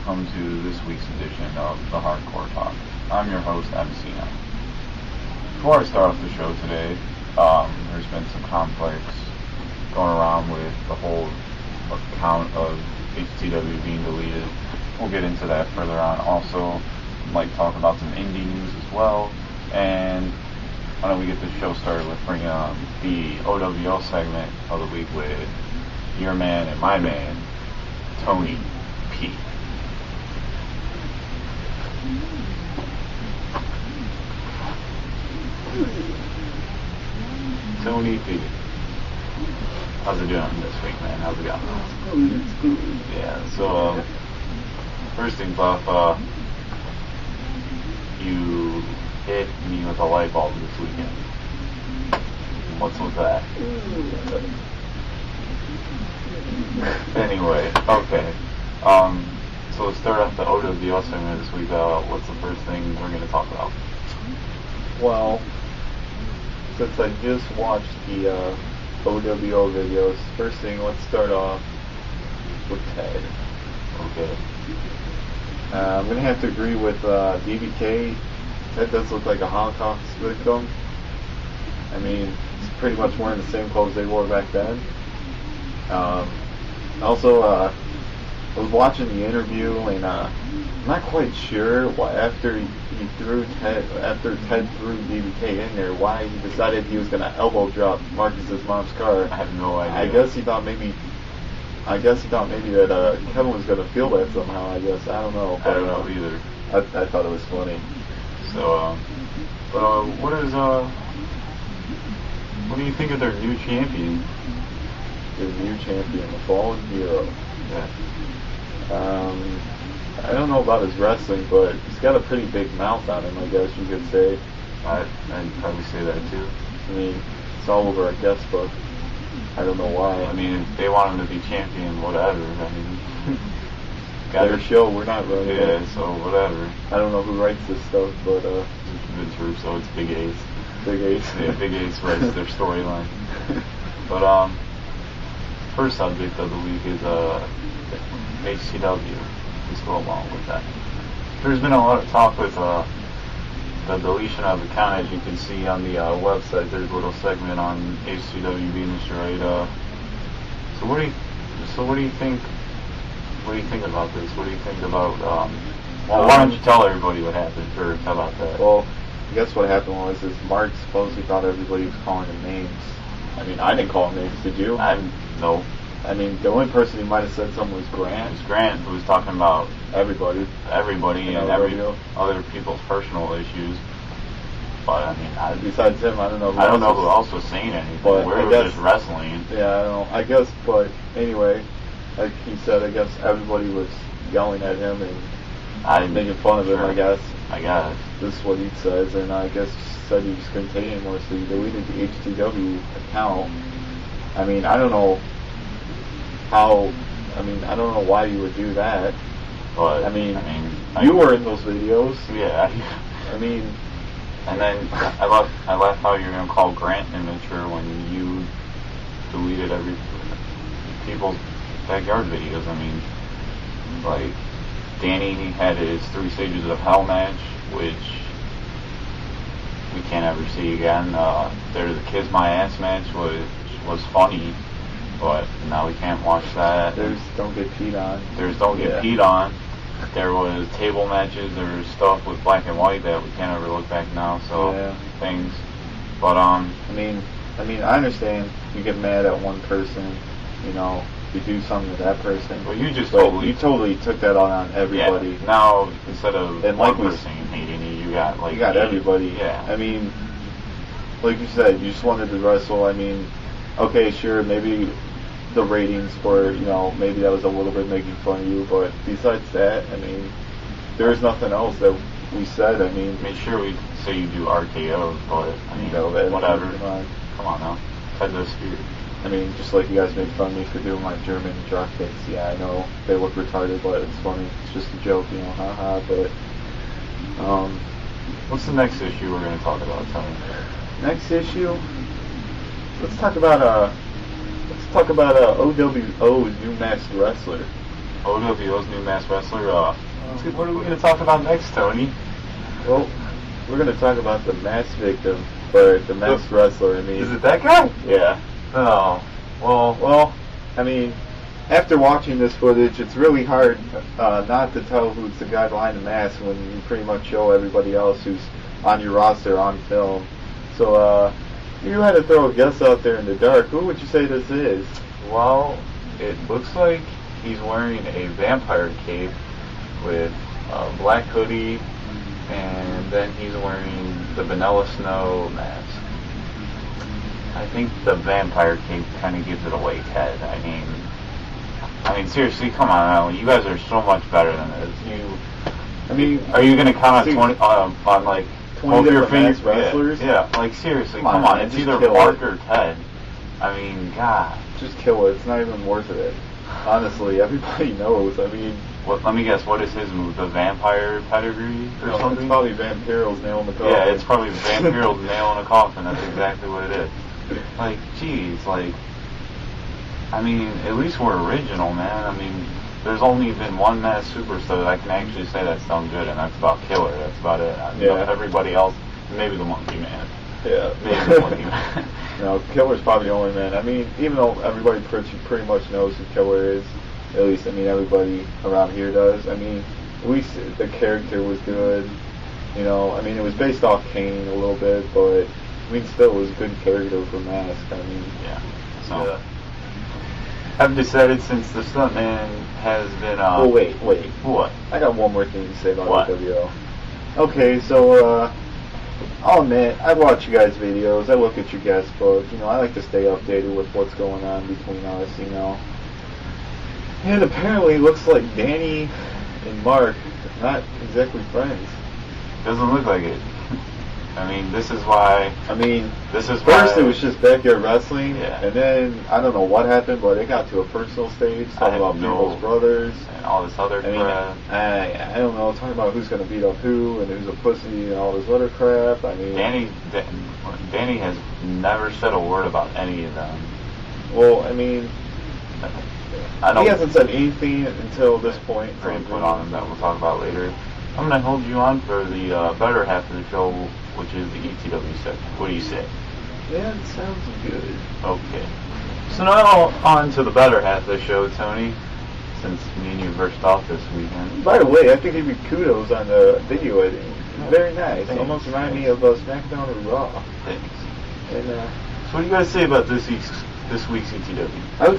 welcome to this week's edition of the Hardcore Talk. I'm your host, MCM. Before I start off the show today, there's been some conflicts going around with the whole account of ETW being deleted. We'll get into that further on. Also, I'd like to talk about some indie news as well, and why don't we get the show started with bringing on the OWL segment of the week with your man and my man, Tony P. Tony P. How's it doing this week, man? How's it going? It's good. Yeah, so, first things off, you hit me with a light bulb this weekend. What's with that? Anyway, okay. So let's start off the OWL segment this week. What's the first thing we're going to talk about? Well, since I just watched the OWL videos, first thing, let's start off with Ted. Okay. I'm going to have to agree with DBK. Ted does look like a Holocaust victim. I mean, he's pretty much wearing the same clothes they wore back then. Also, I was watching the interview, and I'm not quite sure why after Ted threw DBK in there, why he decided he was going to elbow drop Marcus's mom's car. I have no idea. I guess he thought maybe that Kevin was going to feel that somehow. I guess I don't know. I don't know either. I thought it was funny. So, what do you think of their new champion? Their new champion, the Fallen Hero. Yeah. I don't know about his wrestling, but he's got a pretty big mouth on him, I guess you could say. I'd probably say that too. I mean, it's all over a guest book. I don't know why. I mean, if they want him to be champion, whatever. I mean, their show, we're not running it. Yeah, so whatever. I don't know who writes this stuff, but Vince Russo, it's Big Ace. Big Ace. Yeah, Big Ace writes their storyline. But first subject of the week is HCW. Let's go along with that. There's been a lot of talk with the deletion of the account. As you can see on the website, there's a little segment on HCW being destroyed. So what do you think? What do you think about this? What do you think about? Well, why don't you tell everybody what happened first? How about that? Well, I guess what happened was Mark supposedly thought everybody was calling him names. I mean, I didn't call him names. Did you? No. I mean, the only person he might have said something was Grant. It was Grant who was talking about everybody and other people's personal issues. But I mean, besides him, I don't know. I don't know who else was saying anything. But we were just wrestling. Yeah, I don't know. I guess, but anyway, like he said, I guess everybody was yelling at him and making fun of him. I guess. This is what he says, and I guess he said he just couldn't take it anymore, so he deleted the HTW account. I mean, I don't know how. I mean, I don't know why you would do that. But I mean, you were in those videos. Yeah. I mean. And then I love how you're gonna call Grant immature when you deleted every people's backyard videos. I mean, like Danny had his 3 stages of hell match, which we can't ever see again. There's a Kiss My Ass match, which was funny, but now we can't watch that. There's Don't Get Peed On. There's Don't Get Peed On. There was table matches. There was stuff with black and white that we can't ever look back now. So things, but I mean, I understand you get mad at one person, you know, you do something to that person. Well, you totally took that on everybody. Yeah. Now instead of and one person hating you, you got everybody. Yeah. I mean, like you said, you just wanted to wrestle. I mean, okay, sure, maybe the ratings were, you know, maybe that was a little bit making fun of you, but besides that, I mean, there's nothing else that we said. I mean, sure, we say you do RKOs, but I mean, whatever. Come on now, Ted the Spirit. I mean, just like you guys made fun of me for doing my German drop kicks. Yeah, I know they look retarded, but it's funny. It's just a joke, you know, haha. But what's the next issue we're going to talk about, Tony? Next issue, let's talk about OWO's new masked wrestler. OWO's new masked wrestler. What are we going to talk about next, Tony? Well, we're going to talk about the mass victim, or the masked wrestler. I mean, is it that guy? Yeah. Oh, well, I mean, after watching this footage, it's really hard not to tell who's the guy behind the mask when you pretty much show everybody else who's on your roster on film. So, if you had to throw a guess out there in the dark, who would you say this is? Well, it looks like he's wearing a vampire cape with a black hoodie, and then he's wearing the Vanilla Snow mask. I think the vampire cape kind of gives it away, Ted. I mean, seriously, come on, Alan. You guys are so much better than this. Are you gonna count on 20 on like 20 different wrestlers? Yeah, like seriously, come on. It's either Mark or Ted. I mean, God. Just kill it. It's not even worth it. Honestly, everybody knows. I mean, let me guess. What is his move? The vampire pedigree or something? It's probably Vampiro's nail in the coffin. Yeah, it's probably Vampiro's nail in a coffin. That's exactly what it is. Like, geez, like, I mean, at least we're original, man. I mean, there's only been one masked superstar that I can actually say that's done good, and that's about Killer. That's about it. I mean, everybody else, maybe the Monkey Man. Yeah. Maybe the Monkey Man. Killer's probably the only man. I mean, even though everybody pretty much knows who Killer is, at least, I mean, everybody around here does. I mean, at least the character was good. You know, I mean, it was based off Kane a little bit, but I mean, still, it was a good character for Mask. I mean, yeah. So, I've decided since the stuntman has been. Oh wait. What? I got one more thing to say about ETW. Okay, so I'll admit, I watch you guys' videos. I look at your guest book. You know, I like to stay updated with what's going on between us. You know, and apparently, it looks like Danny and Mark are not exactly friends. Doesn't look like it. I mean, this is why. First it was just backyard wrestling, yeah. And then I don't know what happened, but it got to a personal stage, talking about people's brothers and all this other crap. I don't know, talking about who's going to beat up who and who's a pussy and all this other crap. I mean, Danny has never said a word about any of them. Well, I mean, he hasn't said anything until this point. For input on him that we'll talk about later. I'm going to hold you on for the better half of the show, which is the ETW segment. What do you say? Yeah, it sounds good. Okay. So now on to the better half of the show, Tony, since me and you versed off this weekend. By the way, I have to give you kudos on the video editing. Very nice. Thanks. Almost reminded me of SmackDown or Raw. Thanks. And, so what do you guys say about this week's ETW? I was